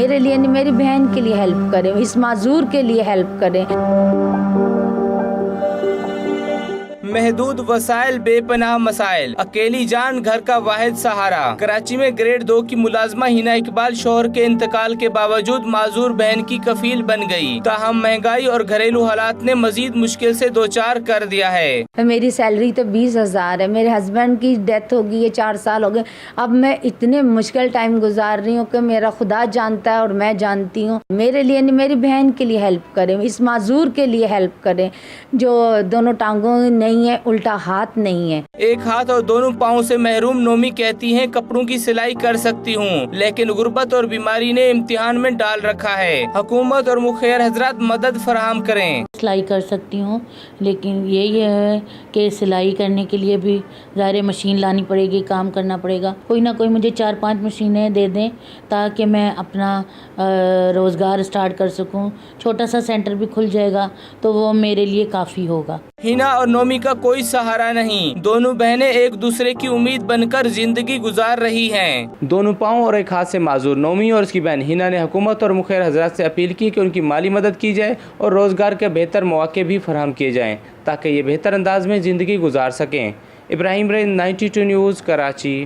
میرے لیے نہیں میری بہن کے لیے ہیلپ کریں, اس معذور کے لیے ہیلپ کریں. محدود وسائل, بے پناہ مسائل, اکیلی جان گھر کا واحد سہارا. کراچی میں گریڈ 2 کی ملازمہ ہینا اقبال شوہر کے انتقال کے باوجود معذور بہن کی کفیل بن گئی. تاہم مہنگائی اور گھریلو حالات نے مزید مشکل سے دوچار کر دیا ہے. میری سیلری تو 20,000 ہے, میرے ہسبینڈ کی ڈیتھ ہو گئی ہے, 4 سال ہو گئے. اب میں اتنے مشکل ٹائم گزار رہی ہوں کہ میرا خدا جانتا ہے اور میں جانتی ہوں. میرے لیے نہیں میری بہن کے لیے ہیلپ کریں, اس معذور کے لیے ہیلپ کریں جو دونوں ٹانگوں نہیں ہے, الٹا ہاتھ نہیں ہے. ایک ہاتھ اور دونوں پاؤں سے محروم نومی کہتی ہیں کپڑوں کی سلائی کر سکتی ہوں, لیکن غربت اور بیماری نے امتحان میں ڈال رکھا ہے. حکومت اور مخیر حضرات مدد فراہم کریں. سلائی کر سکتی ہوں, لیکن یہی ہے کہ سلائی کرنے کے لیے بھی ظاہر مشین لانی پڑے گی, کام کرنا پڑے گا. کوئی نہ کوئی مجھے 4-5 مشینیں دے دیں تاکہ میں اپنا روزگار سٹارٹ کر سکوں. چھوٹا سا سینٹر بھی کھل جائے گا تو وہ میرے لیے کافی ہوگا. ہینا اور نومی کا کوئی سہارا نہیں. دونوں بہنیں ایک دوسرے کی امید بن کر زندگی گزار رہی ہیں. دونوں پاؤں اور ایک ہاتھ سے معذور نومی اور اس کی بہن ہینا نے حکومت اور مخیر حضرات سے اپیل کی کہ ان کی مالی مدد کی جائے اور روزگار کے بہتر مواقع بھی فراہم کیے جائیں تاکہ یہ بہتر انداز میں زندگی گزار سکیں. ابراہیم رین 92 نیوز کراچی.